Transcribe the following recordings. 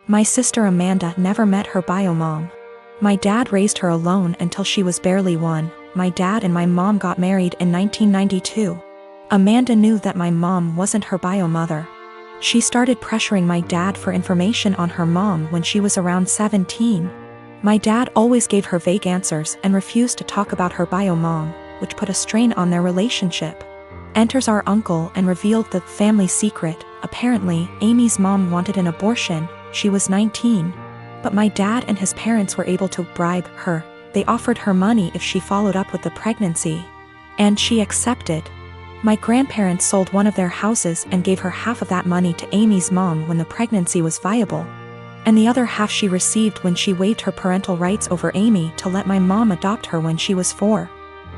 My sister Amanda never met her bio mom. My dad raised her alone until she was barely 1. My dad and my mom got married in 1992. Amanda knew that my mom wasn't her bio mother. She started pressuring my dad for information on her mom when she was around 17. My dad always gave her vague answers and refused to talk about her bio mom, which put a strain on their relationship. Enters our uncle and revealed the family secret. Apparently, Amy's mom wanted an abortion. She was 19. But my dad and his parents were able to bribe her. They offered her money if she followed up with the pregnancy. And she accepted. My grandparents sold one of their houses and gave her half of that money to Amy's mom when the pregnancy was viable. And the other half she received when she waived her parental rights over Amy to let my mom adopt her when she was 4.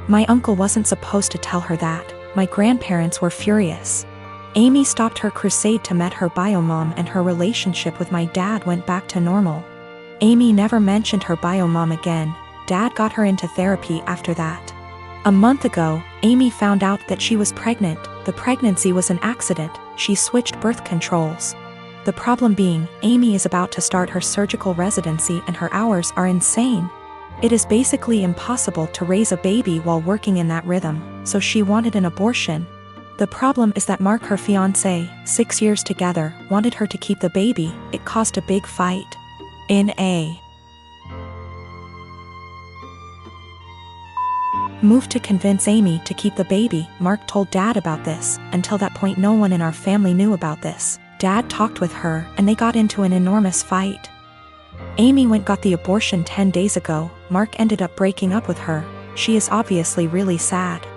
My uncle wasn't supposed to tell her that. My grandparents were furious. Amy stopped her crusade to meet her bio mom, and her relationship with my dad went back to normal. Amy never mentioned her bio mom again. Dad got her into therapy after that. A month ago, Amy found out that she was pregnant. The pregnancy was an accident. She switched birth controls. The problem being, Amy is about to start her surgical residency and her hours are insane. It is basically impossible to raise a baby while working in that rhythm, so she wanted an abortion. The problem is that Mark, her fiancé, 6 years together, wanted her to keep the baby. It caused a big fight. In a move to convince Amy to keep the baby, Mark told Dad about this. Until that point, no one in our family knew about this. Dad talked with her, and they got into an enormous fight. Amy got the abortion 10 days ago. Mark ended up breaking up with her. She is obviously really sad.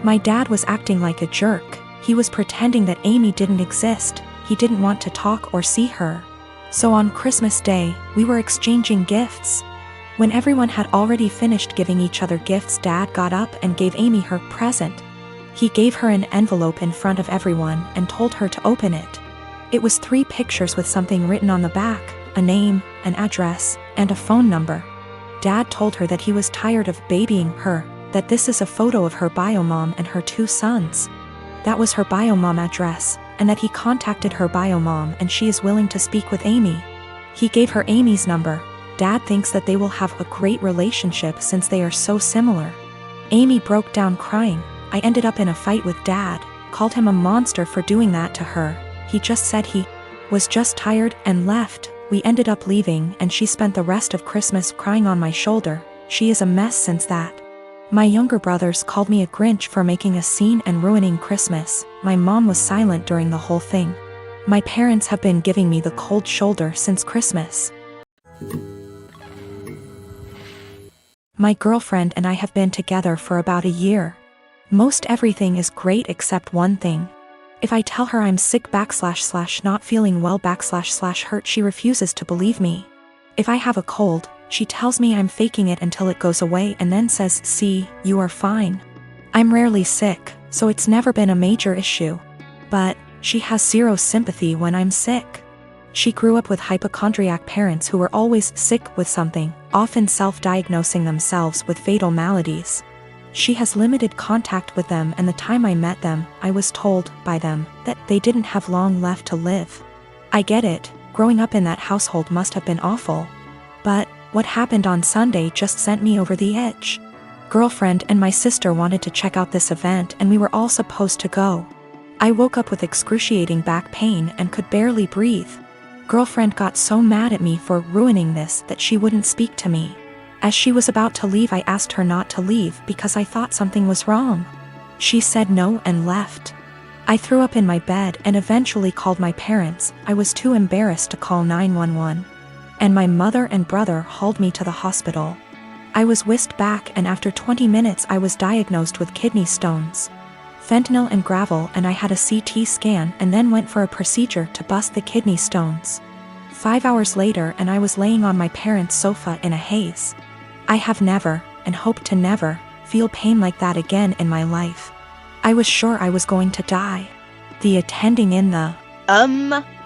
My dad was acting like a jerk. He was pretending that Amy didn't exist. He didn't want to talk or see her. So on Christmas Day, we were exchanging gifts. When everyone had already finished giving each other gifts, Dad got up and gave Amy her present. He gave her an envelope in front of everyone and told her to open it. It was 3 pictures with something written on the back, a name, an address, and a phone number. Dad told her that he was tired of babying her, that this is a photo of her bio mom and her 2 sons. That was her bio mom address, and that he contacted her bio mom and she is willing to speak with Amy. He gave her Amy's number. Dad thinks that they will have a great relationship since they are so similar. Amy broke down crying. I ended up in a fight with Dad, called him a monster for doing that to her. He just said he was just tired and left. We ended up leaving and she spent the rest of Christmas crying on my shoulder. She is a mess since that. My younger brothers called me a Grinch for making a scene and ruining Christmas. My mom was silent during the whole thing. My parents have been giving me the cold shoulder since Christmas. My girlfriend and I have been together for about a year. Most everything is great except one thing. If I tell her I'm sick / not feeling well / hurt, she refuses to believe me. If I have a cold, she tells me I'm faking it until it goes away and then says, "See, you are fine." I'm rarely sick, so it's never been a major issue. But she has 0 sympathy when I'm sick. She grew up with hypochondriac parents who were always sick with something, often self-diagnosing themselves with fatal maladies. She has limited contact with them, and the time I met them, I was told by them that they didn't have long left to live. I get it, growing up in that household must have been awful. But what happened on Sunday just sent me over the edge. Girlfriend and my sister wanted to check out this event and we were all supposed to go. I woke up with excruciating back pain and could barely breathe. Girlfriend got so mad at me for ruining this that she wouldn't speak to me. As she was about to leave, I asked her not to leave because I thought something was wrong. She said no and left. I threw up in my bed and eventually called my parents. I was too embarrassed to call 911. And my mother and brother hauled me to the hospital. I was whisked back and after 20 minutes I was diagnosed with kidney stones. Fentanyl and gravel, and I had a CT scan and then went for a procedure to bust the kidney stones. 5 hours later and I was laying on my parents' sofa in a haze. I have never, and hope to never, feel pain like that again in my life. I was sure I was going to die. The attending in the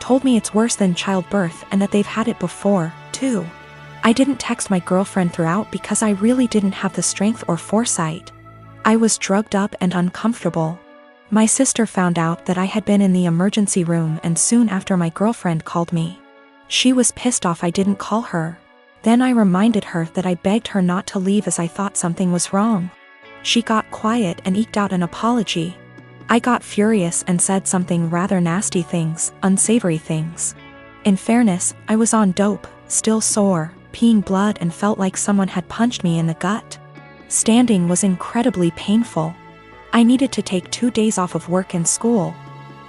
told me it's worse than childbirth and that they've had it before, too. I didn't text my girlfriend throughout because I really didn't have the strength or foresight. I was drugged up and uncomfortable. My sister found out that I had been in the emergency room and soon after my girlfriend called me. She was pissed off I didn't call her. Then I reminded her that I begged her not to leave as I thought something was wrong. She got quiet and eked out an apology. I got furious and said something rather nasty things, unsavory things. In fairness, I was on dope, still sore, peeing blood and felt like someone had punched me in the gut. Standing was incredibly painful. I needed to take 2 days off of work and school.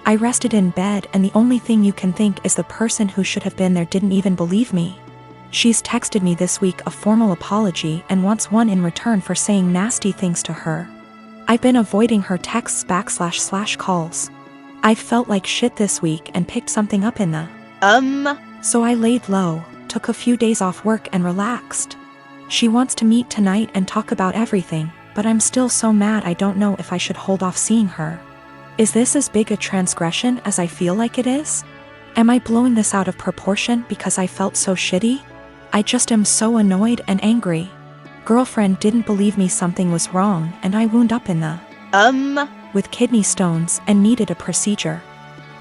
I rested in bed and the only thing you can think is the person who should have been there didn't even believe me. She's texted me this week a formal apology and wants one in return for saying nasty things to her. I've been avoiding her texts / calls. I felt like shit this week and picked something up in the So I laid low, took a few days off work and relaxed. She wants to meet tonight and talk about everything, but I'm still so mad I don't know if I should hold off seeing her. Is this as big a transgression as I feel like it is? Am I blowing this out of proportion because I felt so shitty? I just am so annoyed and angry. Girlfriend didn't believe me something was wrong and I wound up in the with kidney stones and needed a procedure.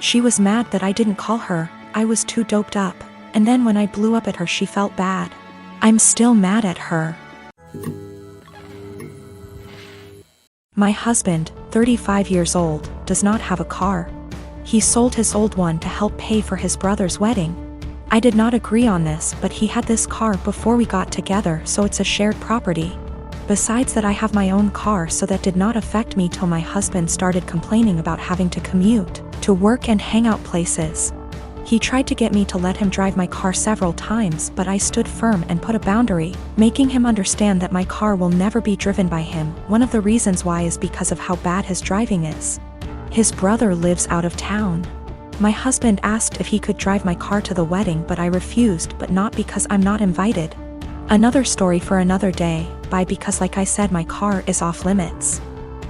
She was mad that I didn't call her, I was too doped up, and then when I blew up at her she felt bad. I'm still mad at her. My husband, 35 years old, does not have a car. He sold his old one to help pay for his brother's wedding. I did not agree on this, but he had this car before we got together, so it's a shared property. Besides that, I have my own car, so that did not affect me till my husband started complaining about having to commute to work and hangout places. He tried to get me to let him drive my car several times, but I stood firm and put a boundary, making him understand that my car will never be driven by him. One of the reasons why is because of how bad his driving is. His brother lives out of town. My husband asked if he could drive my car to the wedding, but I refused, but not because I'm not invited. Another story for another day, because like I said, my car is off limits.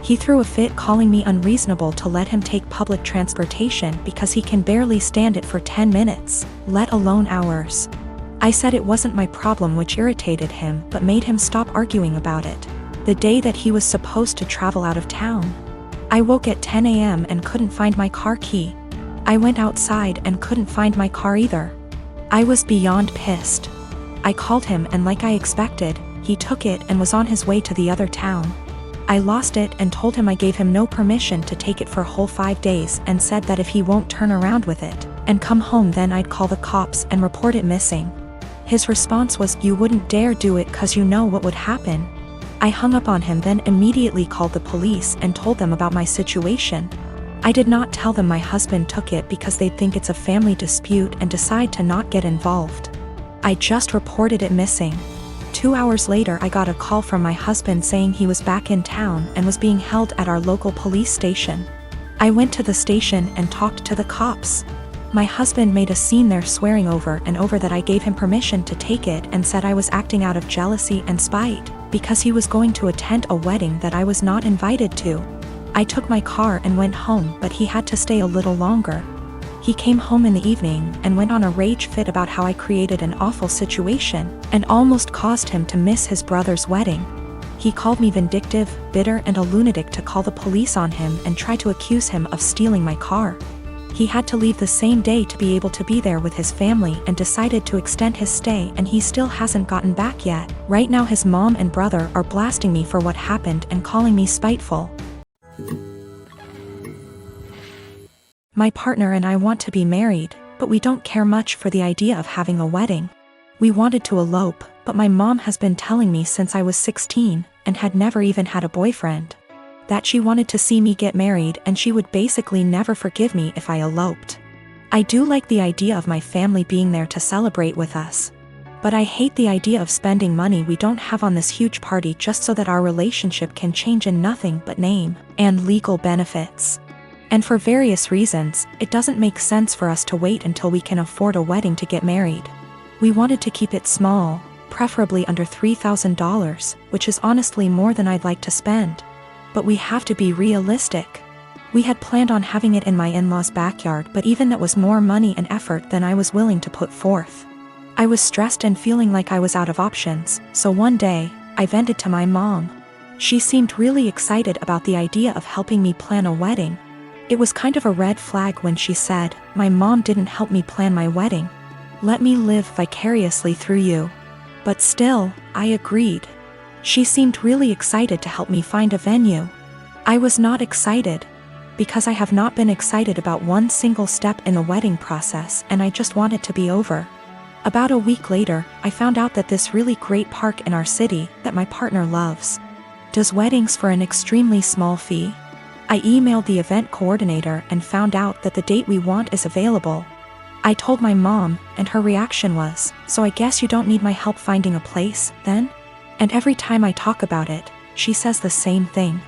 He threw a fit calling me unreasonable to let him take public transportation because he can barely stand it for 10 minutes, let alone hours. I said it wasn't my problem, which irritated him but made him stop arguing about it. The day that he was supposed to travel out of town, I woke at 10 a.m. and couldn't find my car key. I went outside and couldn't find my car either. I was beyond pissed. I called him and like I expected, he took it and was on his way to the other town. I lost it and told him I gave him no permission to take it for a whole 5 days and said that if he won't turn around with it and come home, then I'd call the cops and report it missing. His response was, "You wouldn't dare do it 'cause you know what would happen." I hung up on him, then immediately called the police and told them about my situation. I did not tell them my husband took it because they'd think it's a family dispute and decide to not get involved. I just reported it missing. 2 hours later, I got a call from my husband saying he was back in town and was being held at our local police station. I went to the station and talked to the cops. My husband made a scene there, swearing over and over that I gave him permission to take it and said I was acting out of jealousy and spite because he was going to attend a wedding that I was not invited to. I took my car and went home, but he had to stay a little longer. He came home in the evening and went on a rage fit about how I created an awful situation and almost caused him to miss his brother's wedding. He called me vindictive, bitter, and a lunatic to call the police on him and try to accuse him of stealing my car. He had to leave the same day to be able to be there with his family and decided to extend his stay, and he still hasn't gotten back yet. Right now his mom and brother are blasting me for what happened and calling me spiteful. My partner and I want to be married, but we don't care much for the idea of having a wedding. We wanted to elope, but my mom has been telling me since I was 16, and had never even had a boyfriend, that she wanted to see me get married and she would basically never forgive me if I eloped. I do like the idea of my family being there to celebrate with us, but I hate the idea of spending money we don't have on this huge party just so that our relationship can change in nothing but name and legal benefits. And for various reasons, it doesn't make sense for us to wait until we can afford a wedding to get married. We wanted to keep it small, preferably under $3,000, which is honestly more than I'd like to spend. But we have to be realistic. We had planned on having it in my in-laws' backyard, but even that was more money and effort than I was willing to put forth. I was stressed and feeling like I was out of options, so one day, I vented to my mom. She seemed really excited about the idea of helping me plan a wedding. It was kind of a red flag when she said, "My mom didn't help me plan my wedding." Let me live vicariously through you. But still, I agreed. She seemed really excited to help me find a venue. I was not excited, because I have not been excited about one single step in the wedding process, and I just want it to be over. About a week later, I found out that this really great park in our city that my partner loves does weddings for an extremely small fee. I emailed the event coordinator and found out that the date we want is available. I told my mom, and her reaction was, "So I guess you don't need my help finding a place, then?" And every time I talk about it, she says the same thing.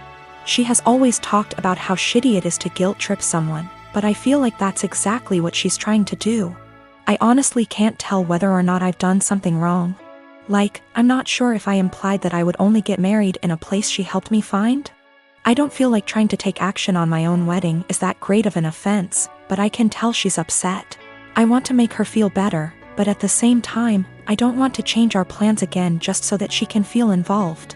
She has always talked about how shitty it is to guilt trip someone, but I feel like that's exactly what she's trying to do. I honestly can't tell whether or not I've done something wrong. Like, I'm not sure if I implied that I would only get married in a place she helped me find. I don't feel like trying to take action on my own wedding is that great of an offense, but I can tell she's upset. I want to make her feel better, but at the same time, I don't want to change our plans again just so that she can feel involved.